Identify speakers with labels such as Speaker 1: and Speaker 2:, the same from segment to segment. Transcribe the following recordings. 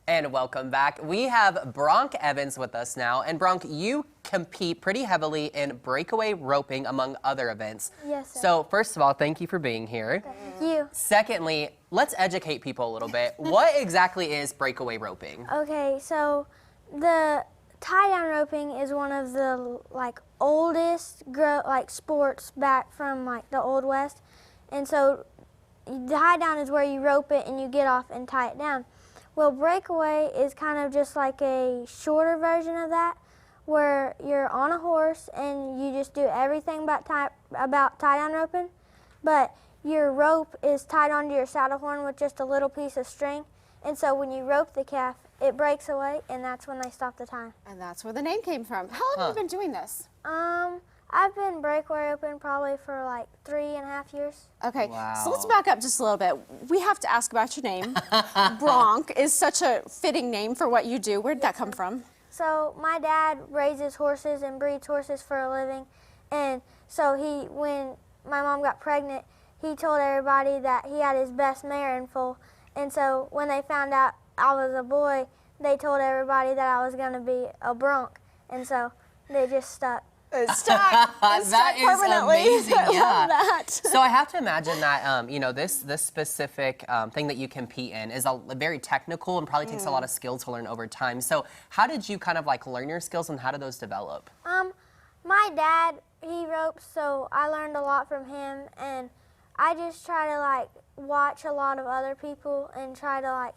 Speaker 1: And welcome back. We have Bronc Evans with us now. And Bronc, you compete pretty heavily in breakaway roping, among other events.
Speaker 2: Yes, sir.
Speaker 1: So first of all, thank you for being here.
Speaker 2: Thank you.
Speaker 1: Secondly, let's educate people a little bit. What exactly is breakaway roping?
Speaker 2: Okay, so the tie-down roping is one of the oldest sports back from the Old West. And so the tie-down is where you rope it and you get off and tie it down. Well, breakaway is kind of just like a shorter version of that, where you're on a horse and you just do everything about tie-down roping, but your rope is tied onto your saddle horn with just a little piece of string. And so when you rope the calf, it breaks away, and that's when they stop the time.
Speaker 3: And that's where the name came from. How long have you been doing this?
Speaker 2: I've been breakaway roping probably for 3.5 years.
Speaker 3: Okay,
Speaker 1: Wow.
Speaker 3: so let's back up just a little bit. We have to ask about your name. Bronc is such a fitting name for what you do. Where did that come from?
Speaker 2: So my dad raises horses and breeds horses for a living, and so when my mom got pregnant, he told everybody that he had his best mare in foal, and so when they found out I was a boy, they told everybody that I was going to be a bronc, and so they just stuck.
Speaker 3: It's stuck. It's
Speaker 1: That
Speaker 3: stuck
Speaker 1: is
Speaker 3: permanently.
Speaker 1: amazing.
Speaker 3: I
Speaker 1: Yeah.
Speaker 3: love that.
Speaker 1: So I have to imagine that this specific thing that you compete in is very technical and probably takes a lot of skill to learn over time. So how did you kind of learn your skills, and how did those develop?
Speaker 2: My dad, he ropes, so I learned a lot from him, and I just try to watch a lot of other people and try to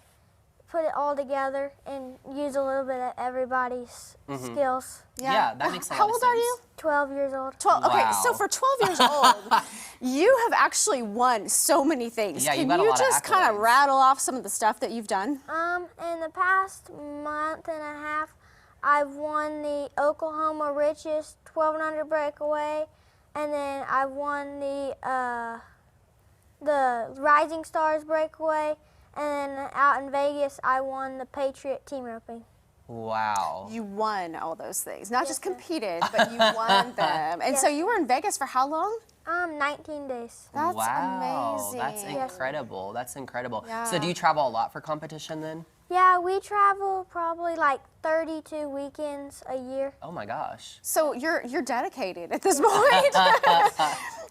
Speaker 2: put it all together and use a little bit of everybody's skills.
Speaker 1: Yeah, that makes a lot of
Speaker 3: How old are
Speaker 1: sense.
Speaker 3: you?
Speaker 2: 12 years old.
Speaker 3: 12. Okay,
Speaker 1: Wow.
Speaker 3: so for 12 years old, you have actually won so many things.
Speaker 1: Yeah, you
Speaker 3: Can
Speaker 1: got a
Speaker 3: you
Speaker 1: lot of
Speaker 3: just kind of
Speaker 1: accolades.
Speaker 3: rattle off some of the stuff that you've done?
Speaker 2: In the past month and a half, I've won the Oklahoma Richest 1200 breakaway, and then I've won the Rising Stars breakaway, and then out in Vegas, I won the Patriot team roping.
Speaker 1: Wow.
Speaker 3: You won all those things. Not just competed, but you won them. And so you were in Vegas for how long?
Speaker 2: 19 days.
Speaker 3: That's
Speaker 1: wow,
Speaker 3: amazing.
Speaker 1: that's incredible. That's incredible.
Speaker 3: Yeah.
Speaker 1: So do you travel a lot for competition then?
Speaker 2: Yeah, we travel probably 32 weekends a year.
Speaker 1: Oh my gosh.
Speaker 3: So you're dedicated at this point.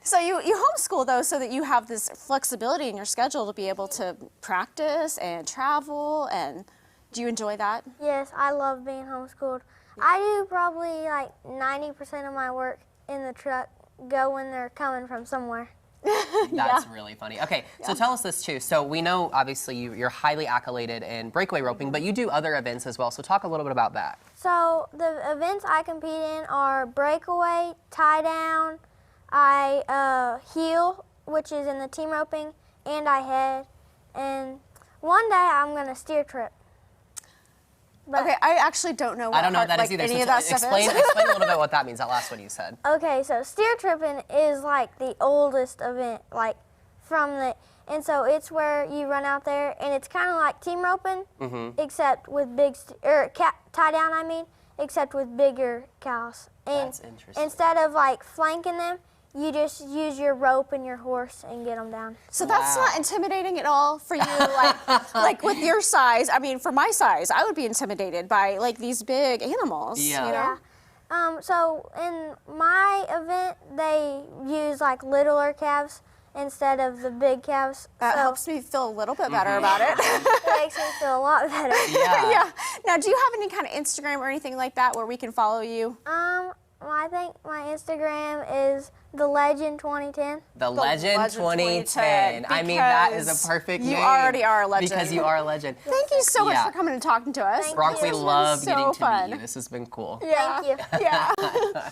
Speaker 3: So you homeschool though, so that you have this flexibility in your schedule to be able to practice and travel. And do you enjoy that?
Speaker 2: Yes, I love being homeschooled. I do probably 90% of my work in the truck go when they're coming from somewhere.
Speaker 1: That's really funny. Okay, so tell us this too. So we know obviously you're highly accoladed in breakaway roping, but you do other events as well. So talk a little bit about that.
Speaker 2: So the events I compete in are breakaway, tie down, I heel, which is in the team roping, and I head. And one day I'm gonna steer trip. But
Speaker 3: Okay, I actually don't know.
Speaker 1: I don't know what that is either.
Speaker 3: Any
Speaker 1: So
Speaker 3: of that stuff
Speaker 1: explain
Speaker 3: is.
Speaker 1: a little bit what that means, that last one you said.
Speaker 2: Okay, so steer tripping is the oldest event, and so it's where you run out there, and it's kind of like team roping, except with tie down. I mean, except with bigger cows. And
Speaker 1: That's interesting.
Speaker 2: instead of flanking them, you just use your rope and your horse and get them down.
Speaker 3: So that's
Speaker 1: Wow.
Speaker 3: not intimidating at all for you, like with your size. I mean, for my size, I would be intimidated by these big animals.
Speaker 1: Yeah.
Speaker 3: You know?
Speaker 2: Yeah. So in my event, they use littler calves instead of the big calves.
Speaker 3: That
Speaker 2: so
Speaker 3: helps me feel a little bit better about it.
Speaker 2: it makes me feel a lot better.
Speaker 1: Yeah.
Speaker 3: Yeah. Now, do you have any kind of Instagram or anything like that where we can follow you?
Speaker 2: I think my Instagram is the Legend 2010.
Speaker 1: The Legend
Speaker 3: Legend
Speaker 1: 2010. I mean, that is
Speaker 3: because
Speaker 1: a perfect
Speaker 3: you
Speaker 1: name.
Speaker 3: already are a legend.
Speaker 1: Because you are a legend.
Speaker 3: Thank you so much
Speaker 1: Yeah.
Speaker 3: for coming and talking to us.
Speaker 2: Thank
Speaker 1: Bronc, we
Speaker 2: you.
Speaker 1: love
Speaker 3: So
Speaker 1: getting to
Speaker 3: fun.
Speaker 1: meet you. This has been cool.
Speaker 3: Yeah.
Speaker 2: Thank you.
Speaker 3: Yeah.